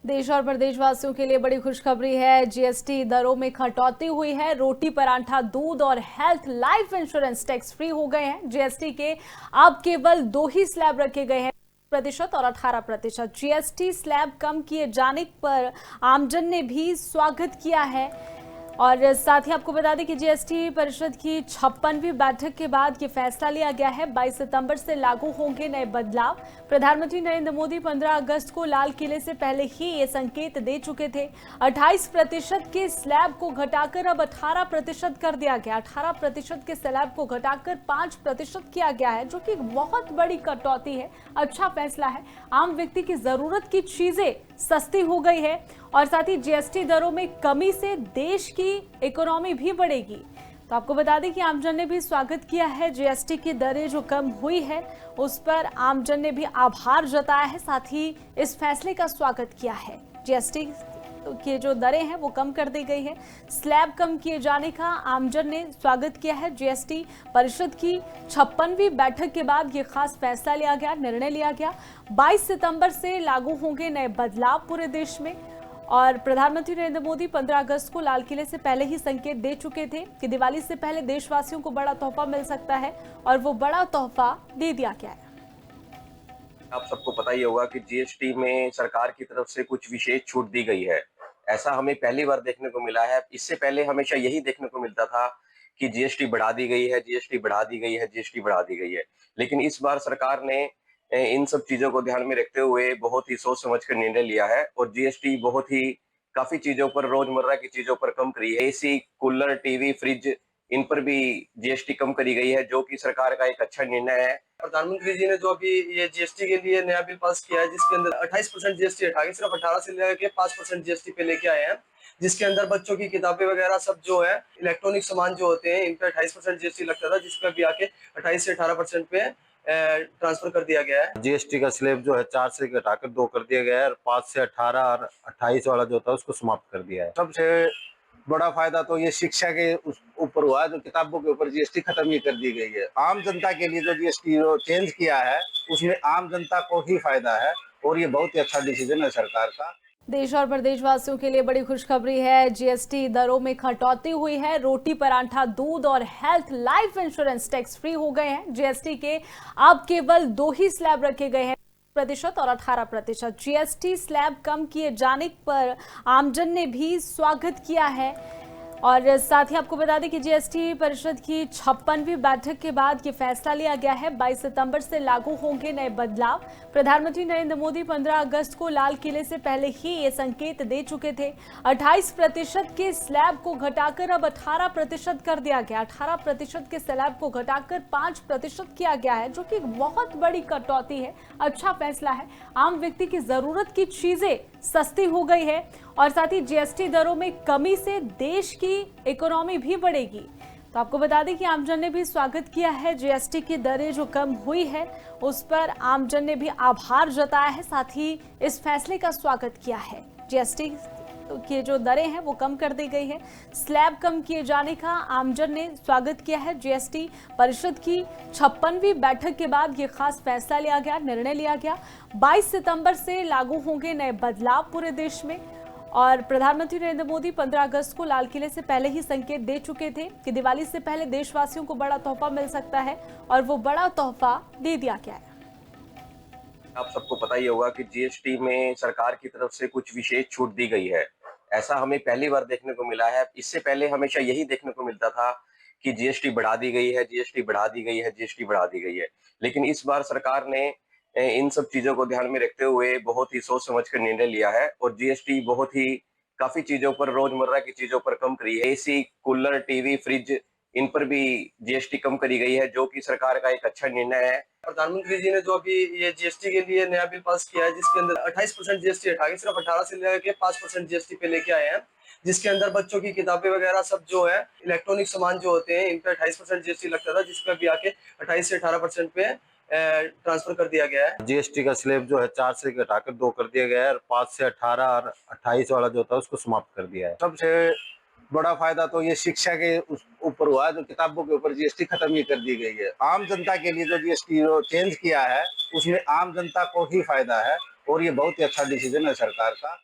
देश और प्रदेशवासियों के लिए बड़ी खुशखबरी है। जीएसटी दरों में कटौती हुई है। रोटी, परांठा, दूध और health life insurance tax free हो गए हैं। जीएसटी के अब केवल दो ही स्लैब रखे गए हैं, प्रतिशत और 18%। जीएसटी स्लैब कम किए जाने पर आमजन ने भी स्वागत किया है। और साथ ही आपको बता दें कि जीएसटी परिषद की 56वीं बैठक के बाद ये फैसला लिया गया है। 22 सितंबर से लागू होंगे नए बदलाव। प्रधानमंत्री नरेंद्र मोदी 15 अगस्त को लाल किले से पहले ही ये संकेत दे चुके थे। 28% के स्लैब को घटाकर अब 18% कर दिया गया। 18% के स्लैब को घटाकर 5% किया गया है, जो कि एक बहुत बड़ी कटौती है। अच्छा फैसला है। आम व्यक्ति की जरूरत की चीजें सस्ती हो गई है और साथ ही जीएसटी दरों में कमी से देश की इकोनॉमी भी बढ़ेगी। तो आपको बता दें कि आमजन ने भी स्वागत किया है। जीएसटी की दरें जो कम हुई है उस पर आमजन ने भी आभार जताया है, साथ ही इस फैसले का स्वागत किया है। जीएसटी की जो दरें हैं वो कम कर दी गई है। स्लैब कम किए जाने का आमजन ने स्वागत किया है। जीएसटी परिषद की 56वीं बैठक के बाद ये खास फैसला लिया गया, निर्णय लिया गया। 22 सितंबर से लागू होंगे नए बदलाव पूरे देश में। और प्रधानमंत्री नरेंद्र मोदी 15 अगस्त को लाल किले से पहले ही संकेत दे चुके थे कि दिवाली से पहले देशवासियों को बड़ा तोहफा मिल सकता है, और वो बड़ा तोहफा दे दिया गया है। आप सबको पता ही होगा कि जीएसटी में सरकार की तरफ से कुछ विशेष छूट दी गई है। ऐसा हमें पहली बार देखने को मिला है। इससे पहले हमेशा यही देखने को मिलता था कि जीएसटी बढ़ा दी गई है, जीएसटी बढ़ा दी गई है, जीएसटी बढ़ा दी गई है। लेकिन इस बार सरकार ने इन सब चीजों को ध्यान में रखते हुए बहुत ही सोच समझ कर निर्णय लिया है और जीएसटी बहुत ही काफी चीजों पर, रोजमर्रा की चीजों पर कम करी है। एसी, कूलर, टीवी, फ्रिज, इन पर भी जीएसटी कम करी गई है, जो कि सरकार का एक अच्छा निर्णय है। प्रधानमंत्री जी ने जो अभी ये जीएसटी के लिए नया बिल पास किया है, जिसके अंदर 28% जीएसटी हटा के सिर्फ 18 से लेकर 5% जीएसटी पे लेके आए हैं, जिसके अंदर बच्चों की किताबें वगैरह सब जो है, इलेक्ट्रॉनिक सामान जो होते हैं, इन पे 28% जीएसटी लगता था, जिसका भी आके 28 से 18% पे ट्रांसफर कर दिया गया है। जीएसटी का स्लैब जो है 4 से घटाकर 2 कर दिया गया है और 5 से 18 और 28 वाला जो था उसको समाप्त कर दिया है। सबसे बड़ा फायदा तो ये शिक्षा के ऊपर हुआ है, जो किताबों के ऊपर जीएसटी खत्म ही कर दी गई है। आम जनता के लिए जो जीएसटी चेंज किया है उसमें आम जनता को ही फायदा है और ये बहुत ही अच्छा डिसीजन है सरकार का। देश और प्रदेशवासियों के लिए बड़ी खुशखबरी है। जीएसटी दरों में कटौती हुई है। रोटी, परांठा, दूध और health life insurance tax free हो गए हैं। जीएसटी के अब केवल दो ही स्लैब रखे गए हैं, प्रतिशत और 18%। जीएसटी स्लैब कम किए जाने पर आमजन ने भी स्वागत किया है। और साथ ही आपको बता दें कि जीएसटी परिषद की 56वीं बैठक के बाद ये फैसला लिया गया है। 22 सितंबर से लागू होंगे नए बदलाव। प्रधानमंत्री नरेंद्र मोदी 15 अगस्त को लाल किले से पहले ही ये संकेत दे चुके थे। 28% के स्लैब को घटाकर अब 18% कर दिया गया। 18% के स्लैब को घटाकर 5% किया गया है, जो कि एक बहुत बड़ी कटौती है। अच्छा फैसला है। आम व्यक्ति की जरूरत की चीजें सस्ती हो गई है और साथ ही जीएसटी दरों में कमी से देश की इकोनॉमी भी बढ़ेगी। तो आपको बता दें कि आमजन ने भी स्वागत किया है। जीएसटी की दरें जो कम हुई है उस पर आमजन ने भी आभार जताया है, साथ ही इस फैसले का स्वागत किया है। जीएसटी की जो दरें हैं वो कम कर दी गई है। स्लैब कम किए जाने का आमजन ने स्वागत किया है। जीएसटी परिषद की 56वीं बैठक के बाद ये खास फैसला लिया गया, निर्णय लिया गया। 22 सितंबर से लागू होंगे नए बदलाव पूरे देश में। और प्रधानमंत्री नरेंद्र मोदी 15 अगस्त को लाल किले से पहले ही संकेत दे चुके थे कि दिवाली से पहले देशवासियों को बड़ा तोहफा मिल सकता है, और वो बड़ा तोहफा दे दिया गया है। आप सबको पता ही होगा कि जीएसटी में सरकार की तरफ से कुछ विशेष छूट दी गई है। ऐसा हमें पहली बार देखने को मिला है। इससे पहले हमेशा यही देखने को मिलता था कि जीएसटी बढ़ा दी गई है, जीएसटी बढ़ा दी गई है, जीएसटी बढ़ा दी गई है। लेकिन इस बार सरकार ने इन सब चीजों को ध्यान में रखते हुए बहुत ही सोच समझ कर निर्णय लिया है और जीएसटी बहुत ही काफी चीजों पर, रोजमर्रा की चीजों पर कम करी है। एसी, कूलर, टीवी, फ्रिज, इन पर भी जीएसटी कम करी गई है, जो कि सरकार का एक अच्छा निर्णय है। प्रधानमंत्री जी ने जो अभी ये जीएसटी के लिए नया बिल पास किया है, जिसके अंदर 28% जीएसटी हटा के सिर्फ 18 से लेकर 5% जीएसटी पे लेके आए हैं, जिसके अंदर बच्चों की किताबें वगैरह सब जो है, इलेक्ट्रॉनिक सामान जो होते हैं, इन पे 28% जीएसटी लगता था, जिसका भी आके 28 से 18% पे ट्रांसफर कर दिया गया है। जीएसटी का स्लैब जो है 4 से घटाकर 2 कर दिया गया है और 5 से 18 और 28 वाला जो था उसको समाप्त कर दिया है। सबसे बड़ा फायदा तो ये शिक्षा के ऊपर हुआ है, जो किताबों के ऊपर जीएसटी खत्म ही कर दी गई है। आम जनता के लिए जो जीएसटी चेंज किया है उसमें आम जनता को ही फायदा है और ये बहुत ही अच्छा डिसीजन है सरकार का।